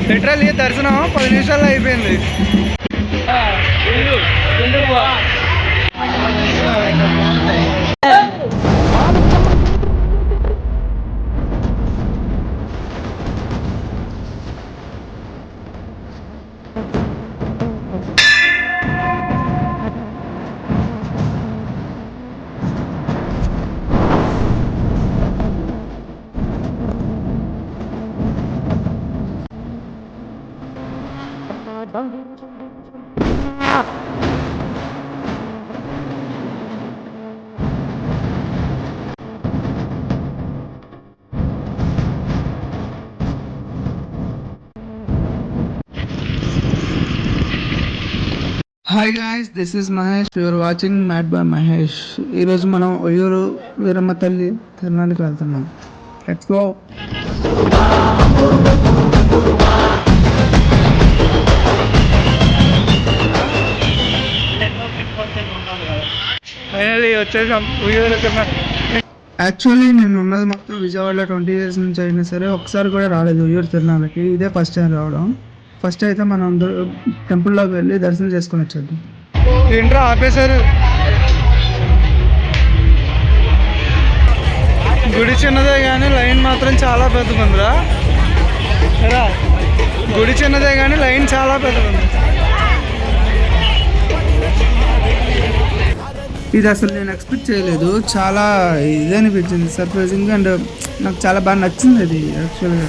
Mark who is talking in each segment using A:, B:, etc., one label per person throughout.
A: Literally దర్శనం 10 నిమిషాల్లో అయిపోయింది. Hi guys, this is Mahesh. You're watching mad by Mahesh. ఈరోజు మనం ఒయ్యూరు వీరమ్మ తల్లి తిరునాళ్ళకి వెళ్తున్నాం. Let's go. ఫైనల్లీ వచ్చేసాం ఒయ్యూరు. యాక్చువల్లీ నేను ఉన్నది మొత్తం విజయవాడలో 20 years నుంచి అయినా సరే ఒకసారి కూడా రాలేదు ఒయ్యూరు తిరునాళ్ళకి. ఇదే ఫస్ట్ టైం రావడం. ఫస్ట్ అయితే మనం టెంపుల్లోకి వెళ్ళి దర్శనం చేసుకొని వచ్చేద్దాం. ఏంట్రా ఆపేశారు? గుడి చిన్నదే కానీ లైన్ మాత్రం చాలా పెద్దగా ఉందిరా. గుడి చిన్నదే కానీ లైన్ చాలా పెద్దగా ఉంది. ఇది అసలు నేను ఎక్స్పెక్ట్ చేయలేదు. చాలా ఇది అనిపించింది, సర్ప్రైజింగ్. అండ్ నాకు చాలా బాగా నచ్చింది అది. యాక్చువల్గా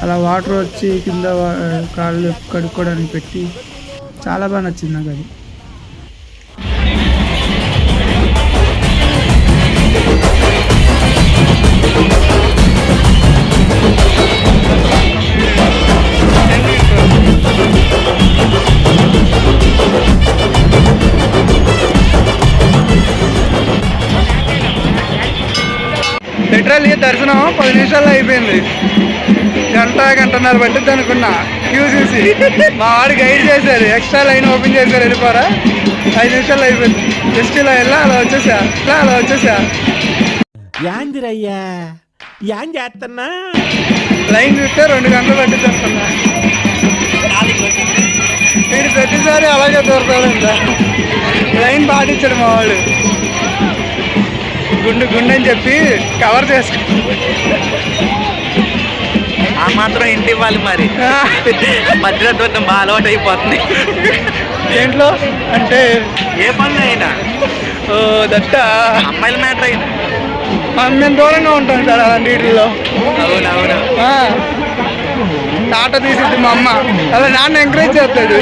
A: అలా వాటర్ వచ్చి కింద కాళ్ళు కడుక్కోవడానికి పెట్టి చాలా బాగా నచ్చింది నాకు అది. లిటరల్లీ దర్శనం 10 నిమిషాల్లో అయిపోయింది. గంటన్నర పట్టిద్ది అనుకున్నా క్యూ చూసి. మా వాడు గైడ్ చేశారు, ఎక్స్ట్రా లైన్ ఓపెన్ చేశారు, వెళ్ళిపోరా 5 నిమిషాల్లో అయిపోయింది. జస్ట్ ఇలా వెళ్ళా అలా వచ్చేసా.
B: యాందిరయ్యా యాన్ చేస్తున్నా
A: లైన్ చూస్తే 2 గంటలు పట్టిద్ది అనుకున్నా. వీడు ప్రతిసారి అలాగే దూరతాడు. లైన్ పాటించాడు మా వాడు. గుండు అని చెప్పి కవర్ చేసుకో.
B: ఆ మాత్రం ఇంటి ఇవ్వాలి మరి. మధ్యలో దూరం బాగా అలవాటు అయిపోతుంది.
A: దేంట్లో అంటే
B: ఏ పనులు అయినా.
A: ఓ దట్ట
B: అమ్మాయిల మ్యాటర్ అయినా
A: మేము దూరంగా ఉంటాం సార్ అలాంటి వీటిల్లో.
B: అవునవును.
A: టాటా తీసిద్ది మా అమ్మ. అలా నాన్న ఎంకరేజ్ చేస్తాడు.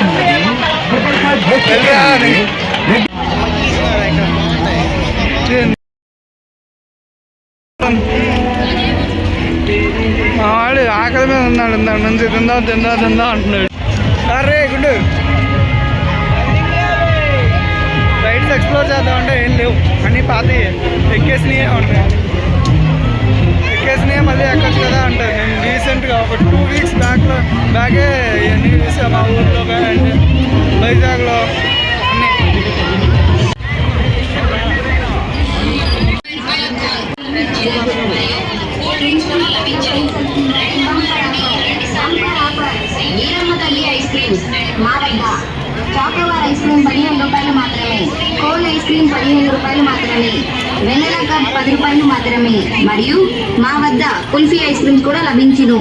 A: మా వాడు ఆకలి మీద ఉన్నాడు. ఇందాక నుంచి తిందా అంటున్నాడు. అరే గుండు రైడ్స్ ఎక్స్ప్లోర్ చేద్దామంటే ఏం లేవు, అన్నీ పాతవి. ఎక్కేసినాయే ఉంటాయి. మళ్ళీ ఎక్కొచ్చు కదా అంటారు. నేను రీసెంట్గా ఒక 2 weeks బ్యాకే ఇవన్నీ చూసా. మా ఊర్లో అంటే వైజాగ్లో అన్నీ.
C: చాకోబార్ ఐస్ క్రీమ్ 15 రూపాయలు మాత్రమే. కోల్డ్ ఐస్ క్రీమ్ 15 రూపాయలు మాత్రమే. వెన్నెలా కప్ 10 రూపాయలు మాత్రమే. మరియు మా వద్ద కుల్ఫీ ఐస్ క్రీమ్ కూడా లభించును.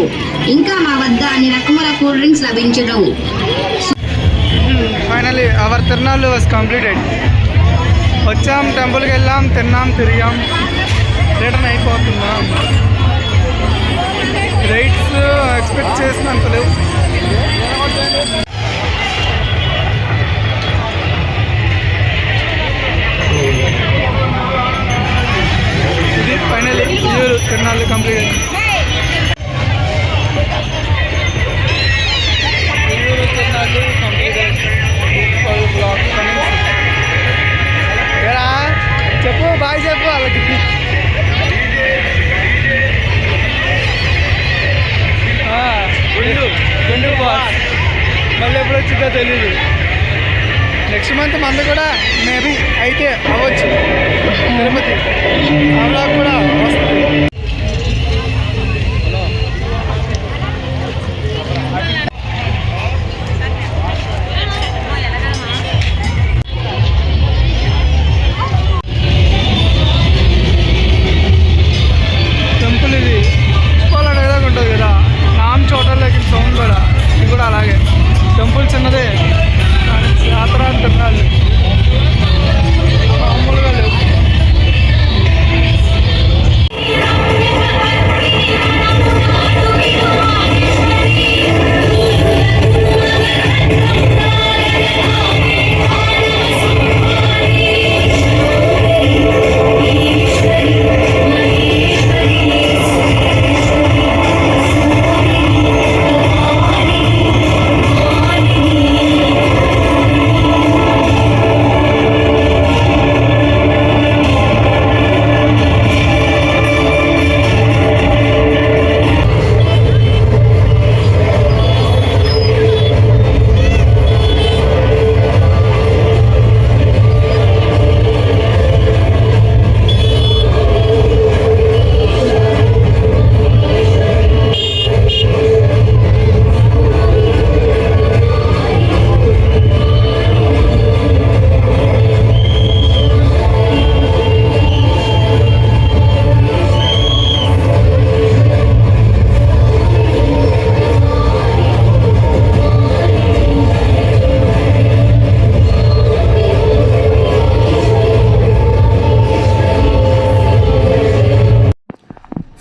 C: ఇంకా మా వద్ద అన్ని రకముల కూల్ డ్రింక్స్ లభించును.
A: ఫైనలీ అవర్ తిరునాళ్ళు వాజ్ కంప్లీటెడ్. వచ్చాం, టెంపుల్కి వెళ్ళాం, తిన్నాం, తిరిగాం, రిటర్న్ అయిపోతున్నాం. రైట్స్ ఎక్స్పెక్ట్ చేసినంత లేవు. ఇది ఫైనలీ ఒయ్యూరు తిరునాళ్ళు కంప్లీట్ అయింది. ఒయ్యూరు తిరునాళ్ళు కంప్లీట్ అయింది. చెప్పు, బాయ్ చెప్పు వాళ్ళకి. గుండు బాస్ మళ్ళీ ఎప్పుడు వచ్చిందో తెలీదు. నెక్స్ట్ మంత్ మంది కూడా మేబీ అయితే అవ్వచ్చు. తిరుపతి ఆ బ్లాగ్ కూడా వస్తుంది.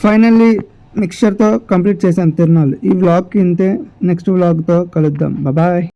A: ఫైనల్లీ మిక్చర్తో కంప్లీట్ చేశాను తిరునాళ్ళు. ఈ వ్లాగ్కి ఇంతే. నెక్స్ట్ వ్లాగ్తో కలుద్దాం. బాయ్.